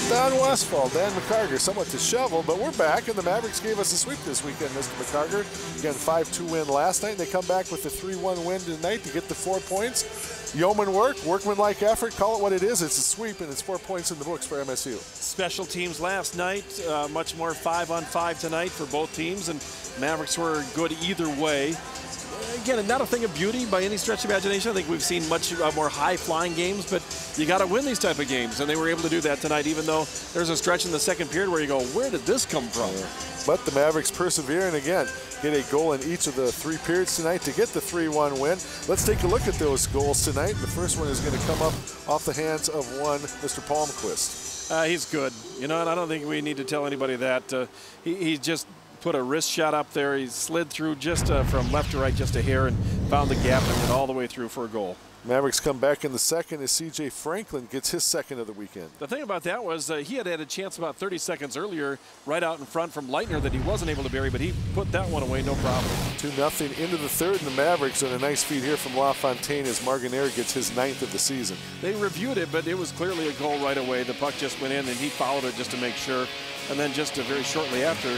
Don Westfall, Dan McCarger, somewhat disheveled, but we're back, and the Mavericks gave us a sweep this weekend, Mr. McCarger. Again, 5-2 win last night, and they come back with a 3-1 win tonight to get the 4 points. Yeoman work, workmanlike effort, call it what it is. It's a sweep, and it's 4 points in the books for MSU. Special teams last night, much more 5-on-5 tonight for both teams, and Mavericks were good either way. Again, not a thing of beauty by any stretch of imagination. I think we've seen much more high-flying games, but you got to win these type of games, and they were able to do that tonight, even though there's a stretch in the second period where you go, where did this come from? But the Mavericks persevere and, again, get a goal in each of the 3 periods tonight to get the 3-1 win. Let's take a look at those goals tonight. The first one is going to come up off the hands of one Mr. Palmquist. He's good. You know, and I don't think we need to tell anybody that. He just put a wrist shot up there. He slid through just from left to right just a hair and found the gap and went all the way through for a goal. Mavericks come back in the second as C.J. Franklin gets his second of the weekend. The thing about that was he had a chance about 30 seconds earlier right out in front from Leitner that he wasn't able to bury, but he put that one away, no problem. 2-0 into the third, and the Mavericks on a nice feed here from LaFontaine as Marginaire gets his 9th of the season. They reviewed it, but it was clearly a goal right away. The puck just went in, and he followed it just to make sure. And then just very shortly after,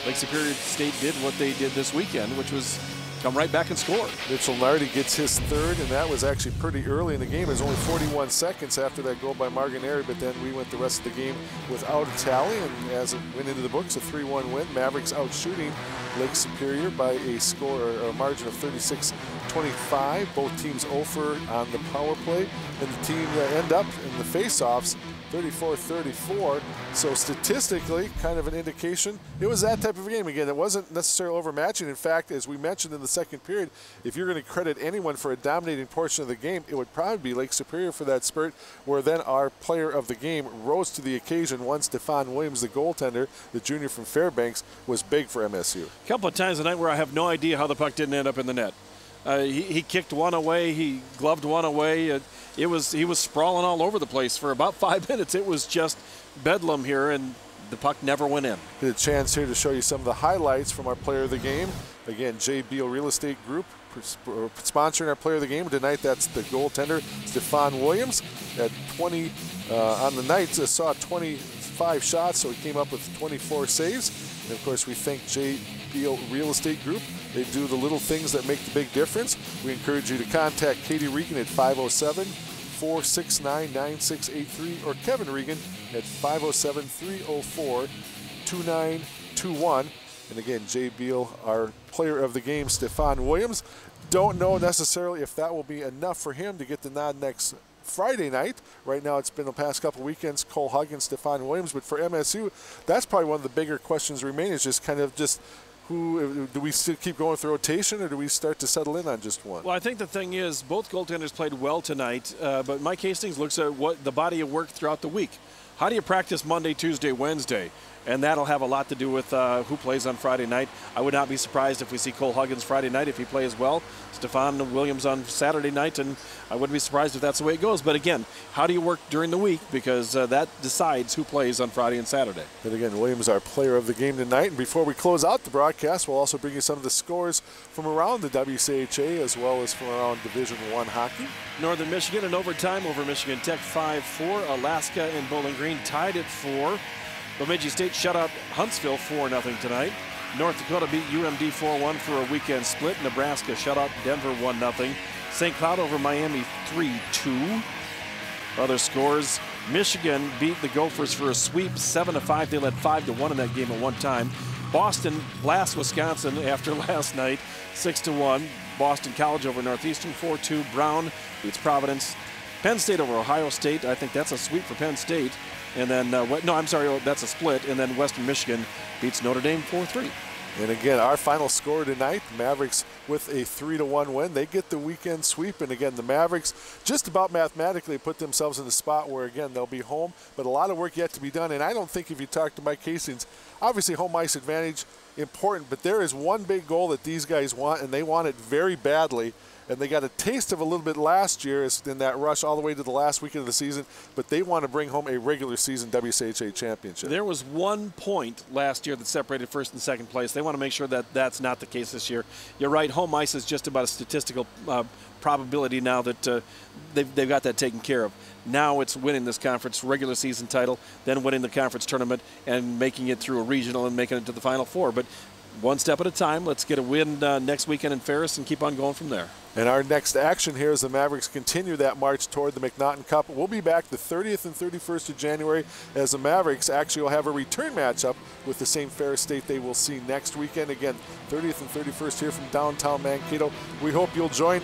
Lake Superior State did what they did this weekend, which was come right back and score. Mitchell Nardi gets his third, and that was actually pretty early in the game. It was only 41 seconds after that goal by Marginaire, but then we went the rest of the game without a tally, and as it went into the books, a 3-1 win. Mavericks out shooting Lake Superior by a score or a margin of 36-25. Both teams 0 for on the power play, and the team end up in the face-offs 34-34. So statistically, kind of an indication. It was that type of a game. Again, it wasn't necessarily overmatching. In fact, as we mentioned in the second period, if you're going to credit anyone for a dominating portion of the game, it would probably be Lake Superior for that spurt, where then our player of the game rose to the occasion. One, Stefan Williams, the goaltender, the junior from Fairbanks, was big for MSU. A couple of times tonight where I have no idea how the puck didn't end up in the net. He kicked one away, he gloved one away. He was sprawling all over the place for about 5 minutes. It was just bedlam here, and the puck never went in. Get a chance here to show you some of the highlights from our player of the game. Again, JBL Real Estate Group sponsoring our player of the game tonight. That's the goaltender, Stefan Williams. At 20 on the night, saw 25 shots, so he came up with 24 saves. And of course, we thank JBL Real Estate Group. They do the little things that make the big difference. We encourage you to contact Katie Regan at 507-469-9683 or Kevin Regan at 507-304-2921. And again, JBL, our player of the game, Stefan Williams. Don't know necessarily if that will be enough for him to get the nod next Friday night. Right now, it's been the past couple weekends, Cole Huggins, Stefan Williams. But for MSU, that's probably one of the bigger questions remaining, is just who do we still keep going with the rotation, or do we start to settle in on just one? Well, I think the thing is both goaltenders played well tonight, but Mike Hastings looks at what the body of work throughout the week. How do you practice Monday, Tuesday, Wednesday? And that'll have a lot to do with who plays on Friday night. I would not be surprised if we see Cole Huggins Friday night if he plays well, Stefan Williams on Saturday night, and I wouldn't be surprised if that's the way it goes. But again, how do you work during the week? Because that decides who plays on Friday and Saturday. And again, Williams, our player of the game tonight. And before we close out the broadcast, we'll also bring you some of the scores from around the WCHA as well as from around Division I hockey. Northern Michigan in overtime over Michigan Tech 5-4. Alaska and Bowling Green tied at 4. Bemidji State shut out Huntsville 4-0 tonight. North Dakota beat UMD 4-1 for a weekend split. Nebraska shut out Denver 1-0. St. Cloud over Miami 3-2. Other scores, Michigan beat the Gophers for a sweep 7-5. They led 5-1 in that game at one time. Boston blasts Wisconsin after last night 6-1. Boston College over Northeastern 4-2. Brown beats Providence. Penn State over Ohio State. I think that's a sweep for Penn State. And then, no, I'm sorry, that's a split. And then Western Michigan beats Notre Dame 4-3. And again, our final score tonight, Mavericks with a 3-1 win. They get the weekend sweep. And again, the Mavericks just about mathematically put themselves in the spot where, again, they'll be home. But a lot of work yet to be done. And I don't think if you talk to Mike Hastings, obviously home ice advantage important. But there is one big goal that these guys want, and they want it very badly. and they got a taste of a little bit last year in that rush all the way to the last weekend of the season, but they want to bring home a regular season WCHA championship. There was 1 point last year that separated first and second place. They want to make sure that that's not the case this year. You're right, home ice is just about a statistical probability now that they've got that taken care of. Now it's winning this conference regular season title, then winning the conference tournament and making it through a regional and making it to the Final Four. But one step at a time. Let's get a win next weekend in Ferris and keep on going from there. And our next action here as the Mavericks continue that march toward the McNaughton Cup. We'll be back the 30th and 31st of January as the Mavericks actually will have a return matchup with the same Ferris State they will see next weekend. Again, 30th and 31st here from downtown Mankato. We hope you'll join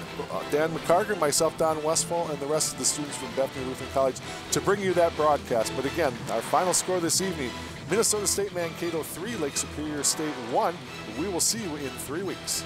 Dan McCarger, myself, Don Westfall, and the rest of the students from Bethany Lutheran College to bring you that broadcast. But again, our final score this evening, Minnesota State Mankato 3, Lake Superior State 1. We will see you in 3 weeks.